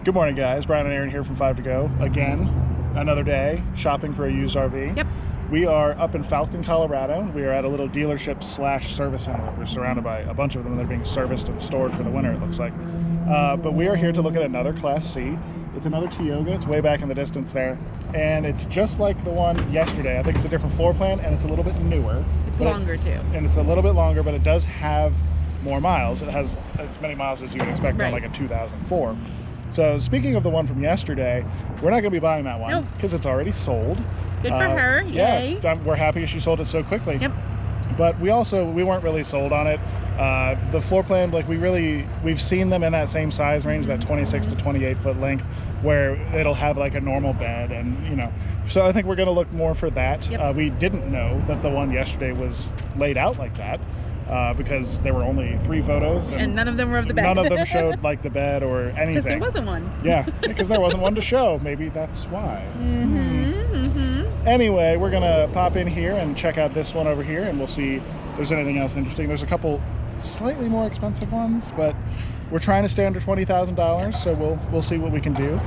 Good morning, guys. Brian and Aaron here from 5 to Go. Again, another day shopping for a used RV. Yep. We are up in Falcon, Colorado. We are at a little dealership slash service center. We're surrounded by a bunch of them. They're being serviced and stored for the winter, it looks like. But we are here to look at another Class C. It's another Tioga. It's way back in the distance there. And it's just like the one yesterday. I think it's a different floor plan and it's a little bit newer. It's longer too. And it's a little bit longer, but it does have more miles. It has as many miles as you would expect on like a 2004. So speaking of the one from yesterday, we're not going to be buying that one because it's already sold. Good for her. Yay. Yeah, we're happy she sold it so quickly. Yep. But we weren't really sold on it. The floor plan, like we've seen them in that same size range, that 26 to 28 foot length, where it'll have like a normal bed, and you know. So I think we're going to look more for that. Yep. We didn't know that the one yesterday was laid out like that. Because there were only 3 photos and none of them were of the bed. None of them showed like the bed or anything. Because there wasn't one. Yeah, because there wasn't one to show. Maybe that's why. Mm-hmm. Anyway, we're gonna pop in here and check out this one over here, and we'll see if there's anything else interesting. There's a couple slightly more expensive ones, but we're trying to stay under $20,000, so we'll see what we can do.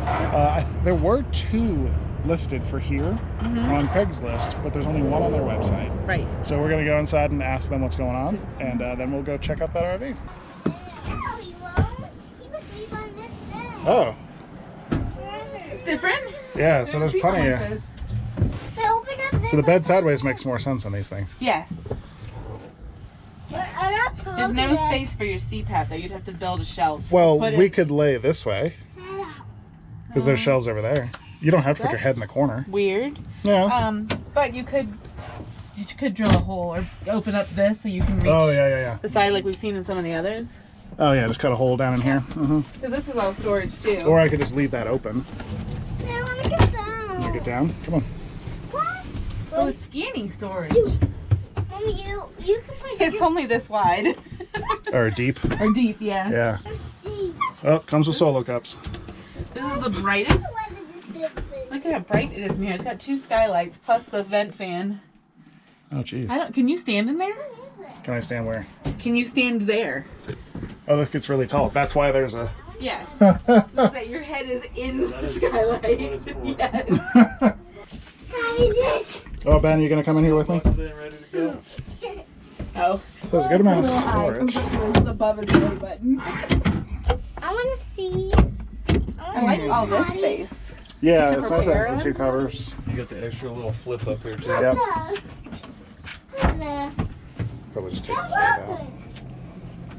There were 2 listed for here on Craigslist, but there's only 1 on their website. Right. So we're gonna go inside and ask them what's going on, and then we'll go check out that RV. No, he won't. He will sleep on this bed. Oh. It's different? Yeah, so there's plenty of... Open up this So the bed sideways makes more sense on these things. Yes. I'm not talking There's no yet. space for your CPAP though. You'd have to build a shelf. Well, we could lay this way, Yeah. because there's shelves over there. You don't have to put your That's head in the corner. Weird. Yeah. But you could drill a hole or open up this so you can reach yeah. the side like we've seen in some of the others. Oh yeah, just cut a hole down in here. Because this is all storage too. Or I could just leave that open. I want to get down. You get down? Come on. What? Oh, it's skinny storage. Mommy, you can put It's only this wide. Or deep. Or deep, yeah. Yeah. your seat. Oh, comes with solo cups. This is the brightest. Look at how bright it is in here. It's got 2 skylights plus the vent fan. Oh jeez. Can you stand in there? Can I stand where? Can you stand there? Oh, this gets really tall. That's why there's a... Yes. That your head is in the skylight. Yes. Oh, Ben, you gonna come in here with me? Ready to go. Oh. So there's a good amount of storage. This is above his belly button. I want to see. I like all this space. Yeah, it's nice that has the 2 covers. You got the extra little flip up here too. Yep. The Probably just take the stove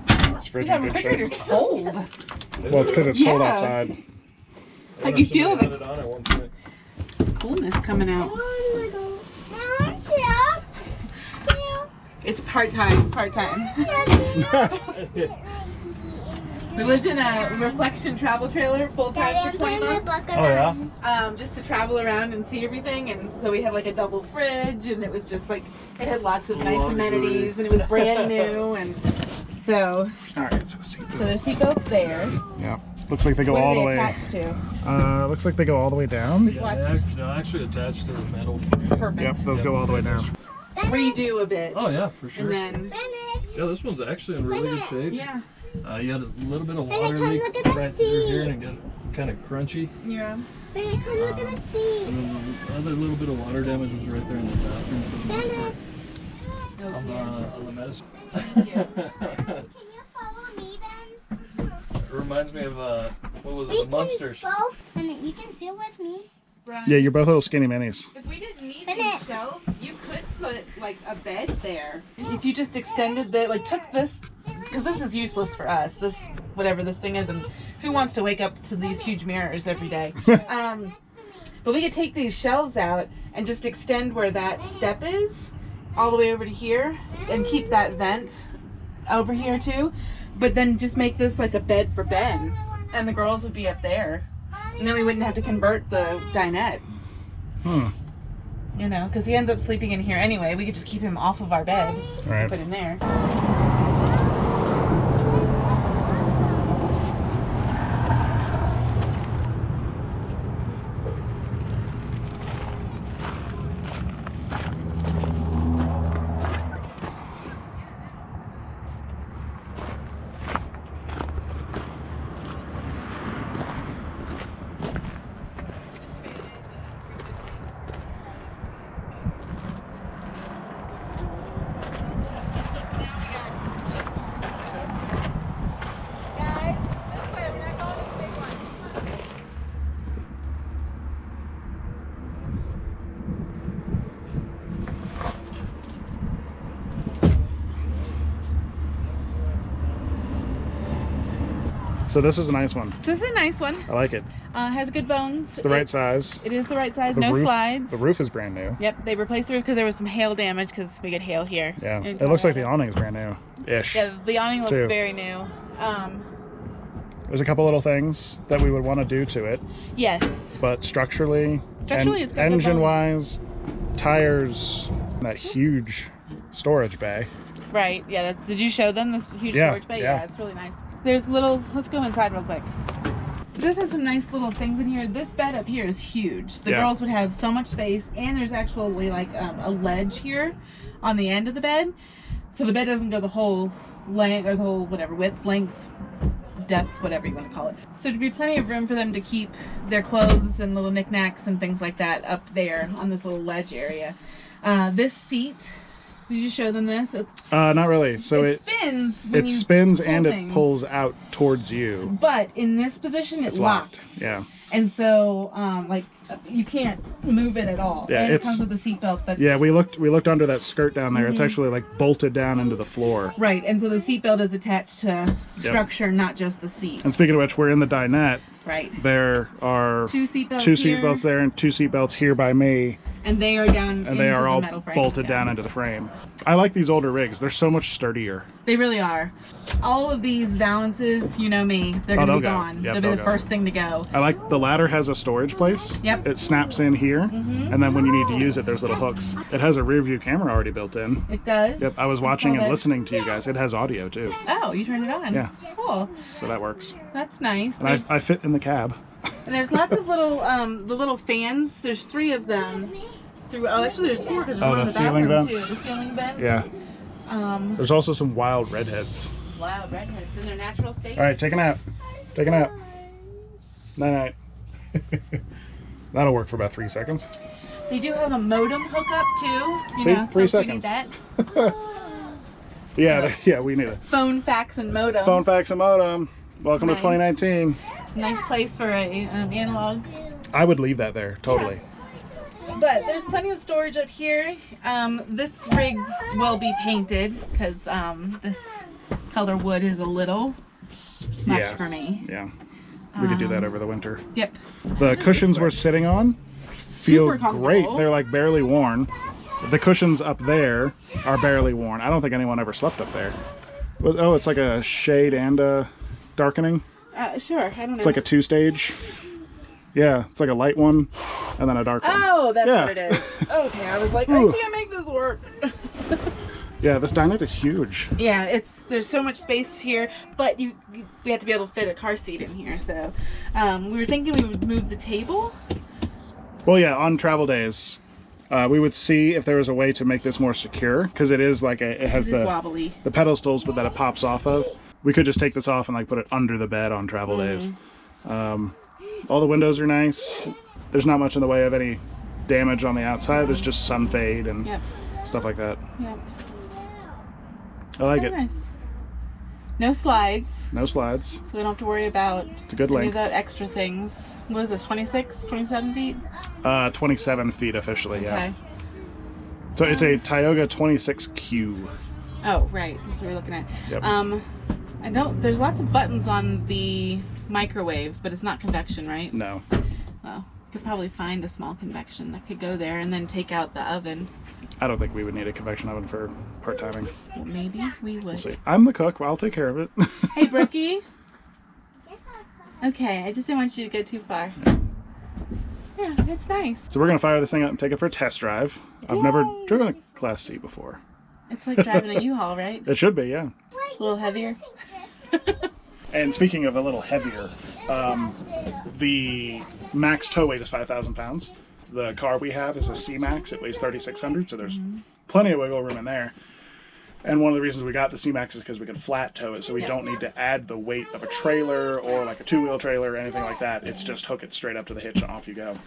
out. This fridge Yeah, in the good refrigerator's shape. cold. Well, it's because it's cold Yeah. outside. Like you feel the the on at one point. coolness coming out. It's part-time. We lived in a reflection travel trailer full-time for 20 months. Oh yeah? Just to travel around and see everything, and so we had like a double fridge, and it was just like it had lots of nice amenities, and it was brand new, and so Alright, so seatbelt. there's seatbelts there. Yeah. Looks like they go What all are the they way. attached to? Looks like they go all the way down. Yeah, Watch. they're actually attached to the metal. Perfect. Yep, those go all the way down. Redo a bit. Oh yeah, for sure. And then Yeah, this one's actually in really good shape. yeah, You had a little bit of Bennett, water come leak look at the right through here, seat. and it got kind of crunchy. yeah. Bennett, come look at the seat. And then the other little bit of water damage was right there in the bathroom. For the most Bennett, part. On the medicine. Thank you. can you follow me then? It reminds me of what was it, We the can Munsters? both. Bennett, you can sit with me. Brian, Yeah, you're both little skinny minis. if we didn't need Bennett. these shelves, you could put like a bed there. If you just extended took this, because this is useless for us, this, whatever this thing is, and who wants to wake up to these huge mirrors every day? But we could take these shelves out and just extend where that step is, all the way over to here, and keep that vent over here too. But then just make this like a bed for Ben, and the girls would be up there. And then we wouldn't have to convert the dinette. You know, because he ends up sleeping in here anyway. We could just keep him off of our bed. Right. Put him there. So this is a nice one. So this is a nice one. I like it. Has good bones. It's the right size. It is the right size. The No roof, slides. The roof is brand new. Yep, they replaced the roof because there was some hail damage because we get hail here. Yeah, it looks like the awning is brand new-ish. Yeah, the awning looks too. very new. There's a couple little things that we would want to do to it, Yes. but structurally It's got good engine-wise, tires, that huge storage bay. Right. Yeah. Did you show them this huge Yeah, storage bay? yeah. Yeah, it's really nice. There's little. Let's go inside real quick. This has some nice little things in here. This bed up here is huge. The Yeah. girls would have so much space, and there's actually like a ledge here on the end of the bed, so the bed doesn't go the whole length or the whole whatever width, length, depth, whatever you want to call it. So there'd be plenty of room for them to keep their clothes and little knickknacks and things like that up there on this little ledge area. This seat. Did you show them this? Not really. So it spins. When it you spins pull and things. it pulls out towards you. But in this position, It's it locks. locked. Yeah. And so, like, you can't move it at all. Yeah, and it it's- comes with a seatbelt. That's Yeah, we looked under that skirt down there. It's Mhm. actually like bolted down into the floor. right. And so the seatbelt is attached to structure, not just the seat. And speaking of which, we're in the dinette. Right. There are Two seatbelts. two here, seatbelts there and two seatbelts here by me, and they are down. and they into are the all metal frames bolted down into the frame. I like these older rigs. They're so much sturdier. They really are. All of these valances, you know me, they're Oh, gonna they'll be go. gone. Yep, they'll be they'll the go. first thing to go. I like the ladder has a storage place. Yep. It snaps in here, Mhm. and then when you need to use it, there's little hooks. It has a rear view camera already built in. It does. Yep, I was watching and that. listening to you guys. It has audio too, Oh, you turned it on. Yeah. Cool. so that works. That's nice. And There's- I fit in the cab. And there's lots of little, the little fans. There's 3 of them. Actually, there's 4 because there's one in the the ceiling bathroom vents? too. The ceiling vents. Yeah. Um, There's also some wild redheads. Wild redheads in their natural state. All right, take a nap. Take a nap. Night night. That'll work for about 3 seconds. They do have a modem hookup too. You See? know, 3 so if you need seconds. that. Yeah, we need it. Phone, fax, and modem. Phone, fax, and modem. Welcome Nice. to 2019. Nice place for a analog. I would leave that there, totally. But there's plenty of storage up here. This rig will be painted because this color wood is a little much Yeah. for me. Yeah, we could do that over the winter. Yep. The cushions we're sitting on feel Super comfortable. great. They're like barely worn. The cushions up there are barely worn. I don't think anyone ever slept up there. Oh, it's like a shade and a darkening. Sure. I don't know. It's like a 2-stage. Yeah, it's like a light one and then a dark one. Oh, that's Yeah. what it is. Okay, I was like, I Ooh. can't make this work. Yeah, this dinette is huge. Yeah, there's so much space here, but we have to be able to fit a car seat in here. So we were thinking we would move the table. Well, yeah, on travel days, we would see if there was a way to make this more secure because it is like it has It is the wobbly. pedestals, but that it pops off of. We could just take this off and like put it under the bed on travel days. All the windows are nice. There's not much in the way of any damage on the outside. There's just sun fade and Yep. stuff like that. Yep. I like Very it. nice. No slides, No slides. so we don't have to worry about It's a good any of length. that extra things. What is this, 26, 27 feet? 27 feet officially, yeah. Okay. So it's a Tioga 26Q. Oh, right. That's what we're looking at. Yep. I don't. There's lots of buttons on the microwave, but it's not convection, right? No. Well, could probably find a small convection that could go there and then take out the oven. I don't think we would need a convection oven for part-timing. Well, maybe we would. We'll see. I'm the cook. Well, I'll take care of it. Hey, Brookie. Okay, I just didn't want you to go too far. Yeah, it's nice. So we're going to fire this thing up and take it for a test drive. I've never Yay. driven a Class C before. It's like driving a U-Haul, right? It should be, yeah. A little heavier. And speaking of a little heavier, the max tow weight is 5,000 pounds. The car we have is a C-Max. It weighs 3,600, so there's plenty of wiggle room in there. And one of the reasons we got the C-Max is because we can flat tow it, so we Yes. don't need to add the weight of a trailer or like a 2-wheel trailer or anything like that. It's just hook it straight up to the hitch and off you go.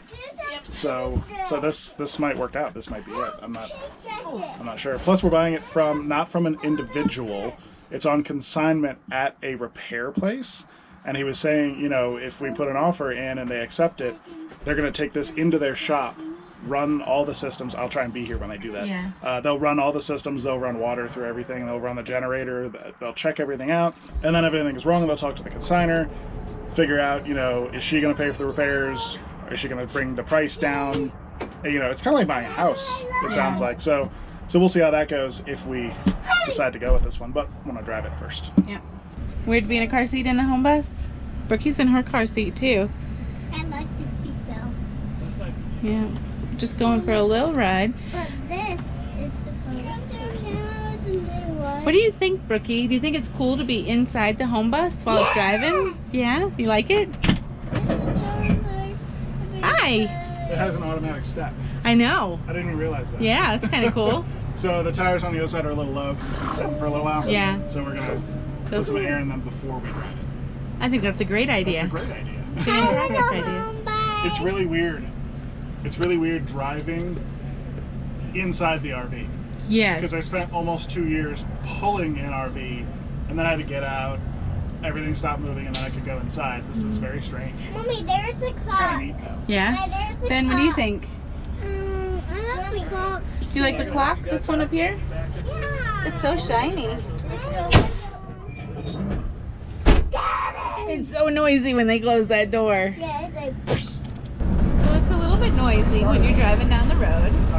So this might work out. This might be it. I'm not sure. Plus we're buying it not from an individual. It's on consignment at a repair place. And he was saying, you know, if we put an offer in and they accept it, they're going to take this into their shop, run all the systems. I'll try and be here when they do that. Yes. They'll run all the systems. They'll run water through everything. They'll run the generator. They'll check everything out. And then if anything is wrong, they'll talk to the consignor, figure out, you know, is she going to pay for the repairs? Is she going to bring the price down? You know, it's kind of like buying a house, it sounds like. So we'll see how that goes if we decide to go with this one, but I want to drive it first. Yeah. Weird to be in a car seat in a home bus. Brookie's in her car seat too. I like the seatbelt. Yeah. Just going for a little ride. But this is supposed to. What do you think, Brookie? Do you think it's cool to be inside the home bus while it's driving? Yeah? You like it? Hi! It has an automatic step. I know. I didn't even realize that. Yeah, it's kind of cool. So the tires on the other side are a little low because it's been sitting for a little while. Yeah. So we're going to put some air in them before we drive it. I think that's a great idea. That's a great idea. Fantastic idea. It's really weird. It's really weird driving inside the RV. Yes. Because I spent almost 2 years pulling an RV, and then I had to get out. Everything stopped moving, and then I could go inside. This is very strange. Mommy, there's the Kind clock. of neat though. Yeah? There's the Ben, what do you think? I like the clock. Do you like the clock? This one up here? Yeah. It's so shiny. It's so noisy when they close that door. Yeah, it's like. So it's a little bit noisy when you're driving down the road. It's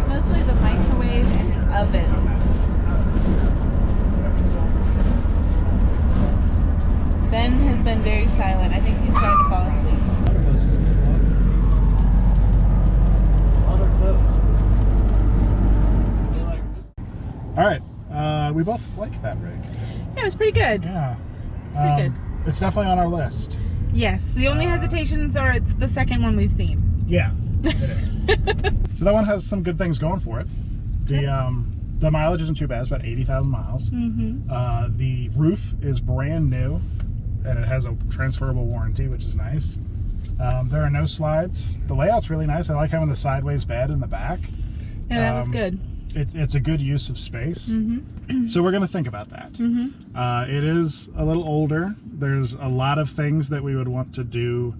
mostly the microwave and the oven. Ben has been very silent. I think he's trying to fall asleep. All right. We both like that rig. Yeah, it was pretty good. Yeah. Pretty good. It's definitely on our list. Yes, the only hesitations are it's the second one we've seen. Yeah, it is. So that one has some good things going for it. The mileage isn't too bad. It's about 80,000 miles. Mm-hmm. The roof is brand new, and it has a transferable warranty, which is nice. There are no slides. The layout's really nice. I like having the sideways bed in the back. Yeah, that was good. It's a good use of space. Mm-hmm. So we're going to think about that. Mm-hmm. It is a little older. There's a lot of things that we would want to do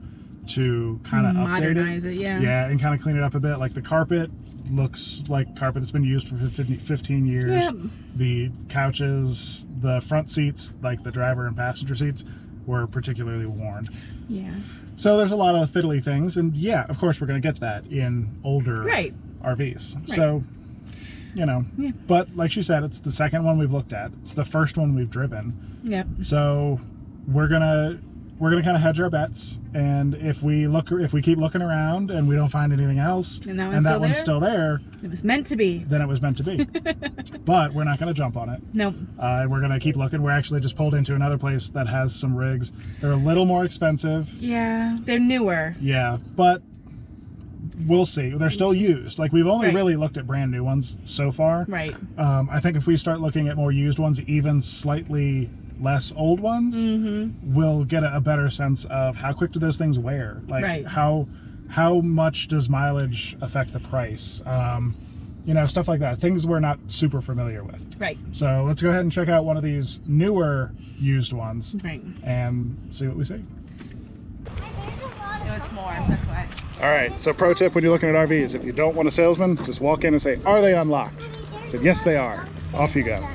to kind of modernize it. Yeah, and kind of clean it up a bit. Like the carpet looks like carpet that's been used for 15 years. Yep. The couches, the front seats, like the driver and passenger seats, were particularly worn. Yeah. So there's a lot of fiddly things, and yeah, of course we're going to get that in older RVs. Right. So, you know, Yeah. but like she said, it's the second one we've looked at. It's the first one we've driven. Yep. So we're gonna kind of hedge our bets, and if we keep looking around and we don't find anything else, And that one's one's still there, It was meant to be. then it was meant to be. But we're not gonna jump on it. Nope. We're gonna keep looking. We're actually just pulled into another place that has some rigs. They're a little more expensive. Yeah, they're newer. Yeah, but we'll see. They're still used. Like, we've only Right. really looked at brand new ones so far. Right. I think if we start looking at more used ones, even slightly less old ones, Mm-hmm. we'll get a better sense of how quick do those things wear. Like, Right. how much does mileage affect the price? You know, stuff like that. Things we're not super familiar with. Right. So let's go ahead and check out one of these newer used ones Right. and see what we see. No, it's more. That's why. All right, so pro tip when you're looking at RVs, if you don't want a salesman, just walk in and say, are they unlocked? I said, yes, they are. Off you go.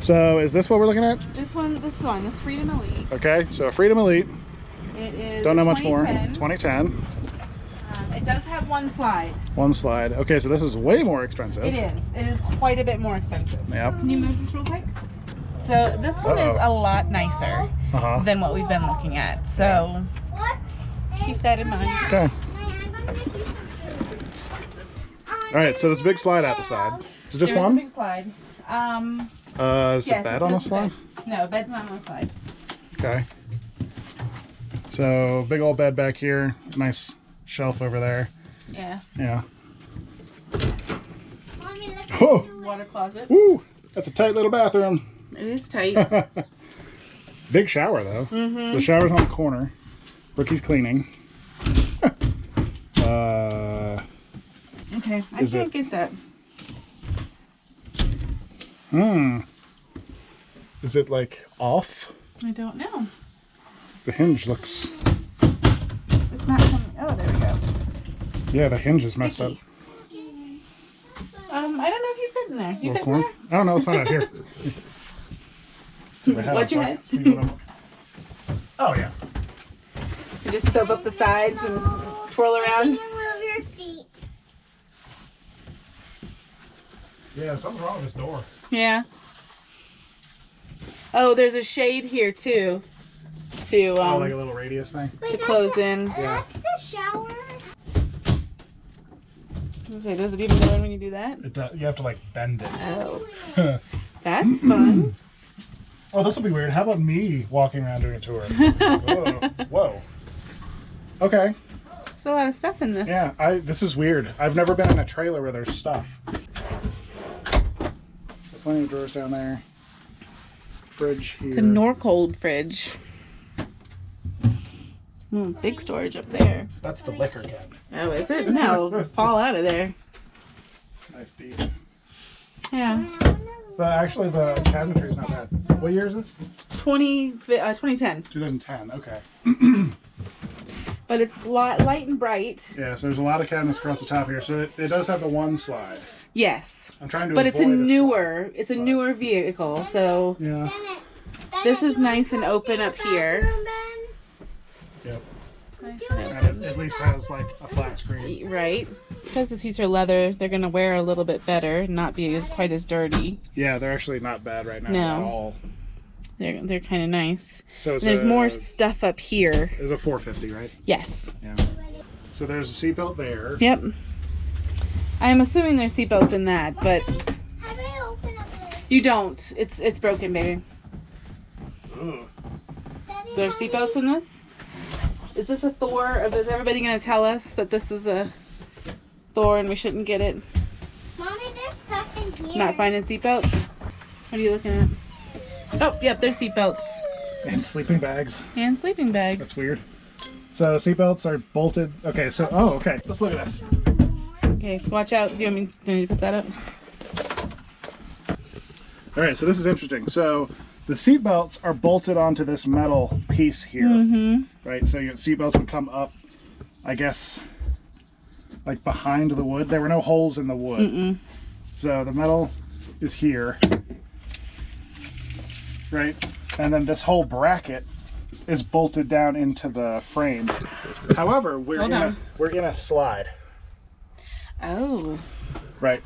So is this what we're looking at? This Freedom Elite. Okay, so a Freedom Elite. It is. Don't know much more. 2010. 2010. It does have one slide. One slide. Okay, so this is way more expensive. It is. It is quite a bit more expensive. Yep. Can you move this real quick? So this one is a lot nicer Uh-huh. than what we've been looking at. So What? keep that in mind. Okay. All right, so there's a big slide out the side. Is it just There's a one? big slide. Is the Yes, bed it's on the just slide? bed. No, bed's not on the slide. Okay. So big old bed back here. Nice shelf over there. Yes. Yeah. Mommy, look at Oh, Water closet. woo! That's a tight little bathroom. It is tight. Big shower though. Mm-hmm. So the shower's on the corner. Brookie's cleaning. Okay, I Is can't it- get that. Is it like off? I don't know. The hinge looks. It's not coming. Oh, Yeah, the hinge is messed up. Sticky. I don't know if you fit in there. You Little fit in corn. there? I don't know. Let's find out here. Watch your head. Oh yeah. You just soap up the sides and twirl around. You move your feet. Yeah, something's wrong with this door. Yeah. Oh, there's a shade here too. To Oh, like a little radius thing. to close in. Yeah. That's the shower. Does it even go in when you do that? It does, you have to like bend it. Oh, that's fun. Oh, this will be weird. How about me walking around doing a tour? Whoa. Whoa. Okay. There's a lot of stuff in this. Yeah, this is weird. I've never been in a trailer where there's stuff. So plenty of drawers down there. Fridge here. It's a Norcold fridge. Big storage up there. That's the liquor cabinet. Oh, is it? No, it'll fall out of there. Nice deep. Yeah. Actually, the cabinetry is not bad. What year is this? 2010. 2010. Okay. But it's light and bright. Yeah, so there's a lot of cabinets across the top here. So it does have the one slide. Yes. I'm trying to But it's a avoid newer, slide, but- newer vehicle. So Yeah. this is nice and open up here. Yep. Nice And and open. it at least has like a flat screen. Right. Because the seats are leather, they're going to wear a little bit better and not be quite as dirty. Yeah, they're actually not bad right now No. at all. They're kind of nice. So it's There's more stuff up here. It's a 450, right? Yes. Yeah. So there's a seatbelt there. Yep. I'm assuming there's seatbelts in that, but How do I open up this? you don't. It's broken, baby. Ooh. Daddy, There's Mommy? seatbelts in this? Is this a Thor? Or is everybody going to tell us that this is a Thor and we shouldn't get it? Mommy, there's stuff in here. Not finding seatbelts? What are you looking at? Oh, yep, there's seatbelts. And sleeping bags. And sleeping bags. That's weird. So seatbelts are bolted. Okay, so, oh, okay. Let's look at this. Okay, watch out. Do you want me to put that up? All right, so this is interesting. So the seatbelts are bolted onto this metal piece here, Mm-hmm. right? So your seatbelts would come up, I guess, like behind the wood. There were no holes in the wood. Mm-mm. So the metal is here, right? And then this whole bracket is bolted down into the frame. However, we're in a slide, Oh. right?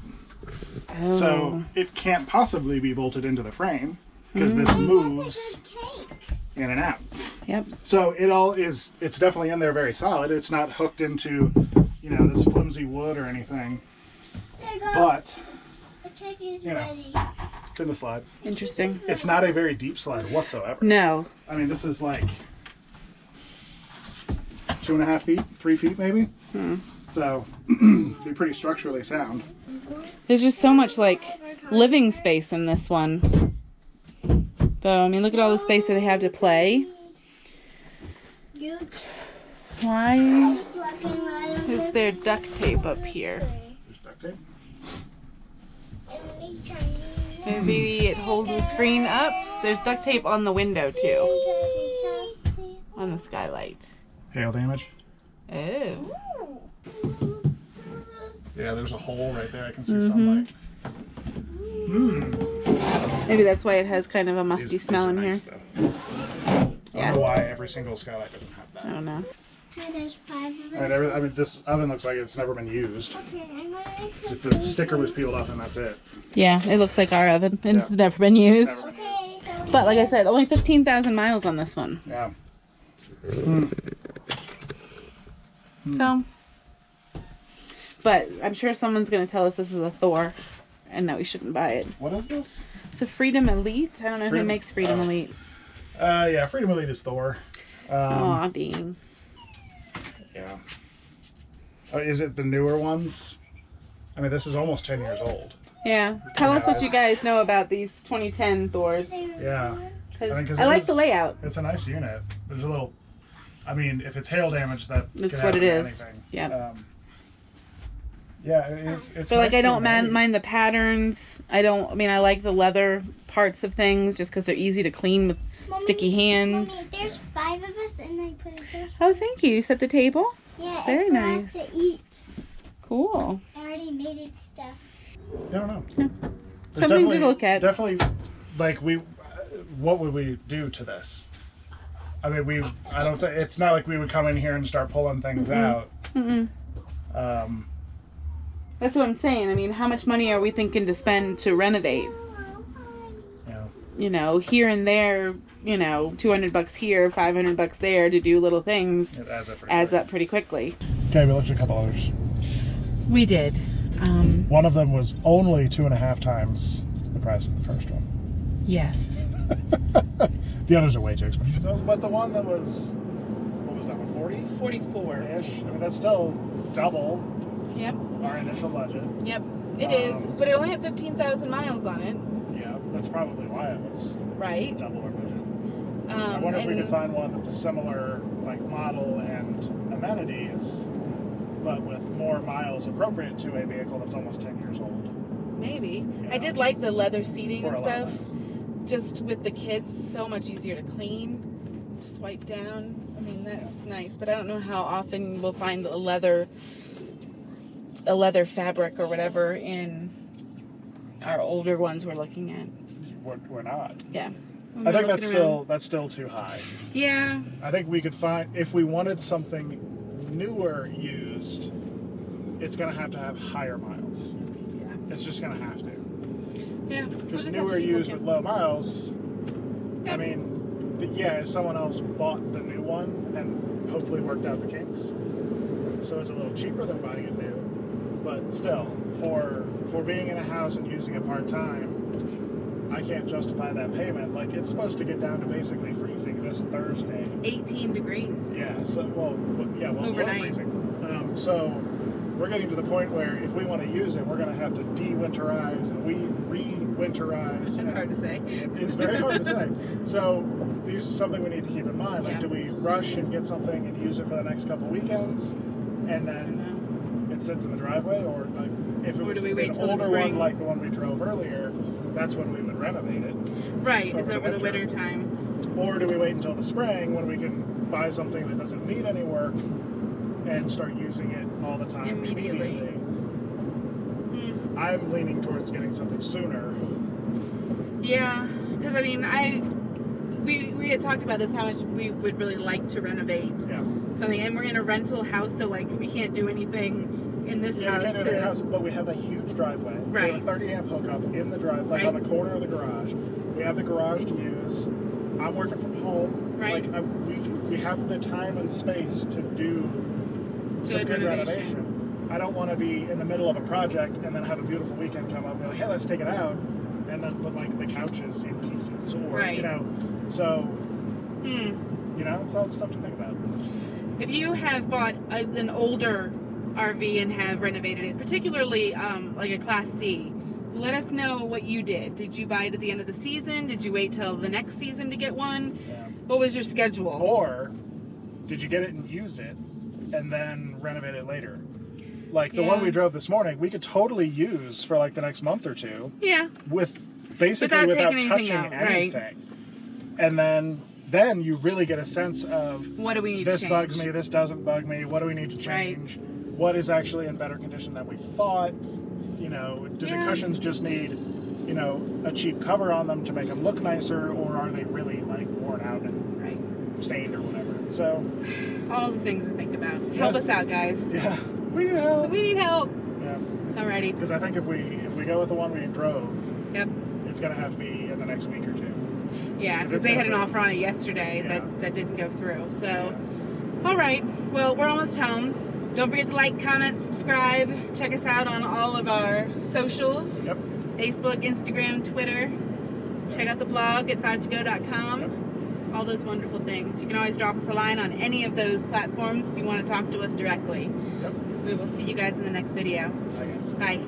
Oh. So it can't possibly be bolted into the frame because this moves in and out. Yep. So it's definitely in there very solid. It's not hooked into, this flimsy wood or anything, There you go. but The cake is you know. ready. it's in the slide. Interesting. It's not a very deep slide whatsoever. No. I mean, this is like 2.5 feet, 3 feet maybe. So be pretty structurally sound. There's just so much like living space in this one. Though, I mean, look at all the space that they have to play. You Why walking right on is the there duct tape up here? There's duct tape. Maybe it holds the screen up. There's duct tape on the window too, on the skylight. Hail damage. Oh. Yeah, there's a hole right there. I can see sunlight. Maybe that's why it has kind of a musty These smell are in nice, here. though. I Yeah. don't know why every single skylight doesn't have I that. don't know. Hi, there's 5 of I us. mean, I mean, this oven looks like it's never been used. Okay, I'm gonna make Just the sticker was peeled off and that's it. Yeah, it looks like our oven, and Yeah. it's never been used. Never been Okay, so But like I said, only 15,000 miles on this one. Yeah. So, but I'm sure someone's going to tell us this is a Thor and that we shouldn't buy it. What is this? It's a Freedom Elite. I don't know who Freedom- makes Freedom oh. Elite. Yeah, Freedom Elite is Thor. Aw, Dean. Yeah. Oh, is it the newer ones? I mean, this is almost 10 years old. Yeah. Tell us what you guys know about these 2010 Thors. Yeah. Because I mean, 'cause I it like is- the layout. It's a nice unit. There's a little, I mean, if it's hail damage, that That's can what happen it to is. anything. Yeah. Yeah, it is. It's But like, I nicely don't made. mind the patterns. I like the leather parts of things just because they're easy to clean with sticky hands. Mommy, there's 5 of us and I put it there. Oh, thank you. You set the table? Yeah, Very it's for us nice. to eat. Cool. I already made it stuff. I don't know. Yeah. There's Something to look at. Definitely, like what would we do to this? I mean, I don't think it's not like we would come in here and start pulling things out. That's what I'm saying. I mean, how much money are we thinking to spend to renovate? Yeah. You know, here and there, you know, $200 here, $500 there to do little things. It adds up pretty quickly. Okay, we looked at a couple others. We did. One of them was only 2.5 times the price of the first one. Yes. The others are way too expensive. So, but the one that was, what was that one, 40? 44-ish. I mean, that's still double Yep. our initial budget. Yep. It is, but it only had 15,000 miles on it. Yeah, that's probably why it was Right. double our budget. I wonder if we could find one of the similar like model and amenities, but with more miles appropriate to a vehicle that's almost 10 years old. Maybe. Yeah. I did like the leather seating For and a lot stuff. less. Just with the kids, so much easier to clean. Just wipe down. I mean, that's nice, but I don't know how often we'll find a leather fabric or whatever in our older ones we're looking at. We're not. Yeah. I think that's still too high. Yeah. I think we could find, if we wanted something newer used, it's going to have higher miles. Yeah. It's just going to have to. Yeah. Because newer used with low miles, I mean, yeah, if someone else bought the new one and hopefully worked out the kinks, so it's a little cheaper than buying it new, but still, for being in a house and using it part-time, I can't justify that payment. Like, it's supposed to get down to basically freezing this Thursday. 18 degrees. Yeah, so, well, Overnight. freezing. So, we're getting to the point where if we want to use it, we're going to have to de-winterize and re-winterize. That's hard to say. It's very hard to say. So, these are something we need to keep in mind. Like, Yeah. do we rush and get something and use it for the next couple weekends, and then it sits in the driveway, or like if it was do we wait an till the older spring? one like the one we drove earlier, that's when we would renovate it. Right. It's Over over the the winter. winter time. Or do we wait until the spring when we can buy something that doesn't need any work and start using it all the time Immediately. I'm leaning towards getting something sooner. Yeah, because I mean, we had talked about this, how much we would really like to renovate Yeah. something, and we're in a rental house, so like we can't do anything in this Yeah, we house. can't do it in the house, but we have a huge driveway. We have a Right. 30 amp hookup in the drive, like Right. on the corner of the garage. We have the garage to use. I'm working from home. Right. Like we have the time and space to do some Good good renovation. renovation. I don't want to be in the middle of a project and then have a beautiful weekend come up and be like, hey, let's take it out, and then put like the couches in pieces, or Right. you know. So you know, it's all stuff to think about. If you have bought an older RV and have renovated it, particularly like a Class C, let us know what you did. Did you buy it at the end of the season? Did you wait till the next season to get one? Yeah. What was your schedule? Or did you get it and use it and then renovate it later? Like the one Yeah. we drove this morning, we could totally use for like the next month or two Yeah. with basically Without without taking touching anything out, right. anything. And then you really get a sense of What do we need this to change? bugs me, this doesn't bug me, what do we need to change? What is actually in better condition than we thought? You know, do the cushions just need, you know, a cheap cover on them to make them look nicer, or are they really like worn out and stained or whatever? So all the things to think about. Help us out, guys. yeah, we need help. We need help. Yeah, Alrighty. because I think if we go with the one we drove, Yep. it's gonna have to be in the next week or two. Yeah, 'Cause because it's they had an gonna- offer on it yesterday Yeah. that didn't go through. So, all right. Well, we're almost home. Don't forget to like, comment, subscribe. Check us out on all of our socials. Yep. Facebook, Instagram, Twitter. Check out the blog at 5togo.com. Yep. All those wonderful things. You can always drop us a line on any of those platforms if you want to talk to us directly. Yep. We will see you guys in the next video. I guess. Bye.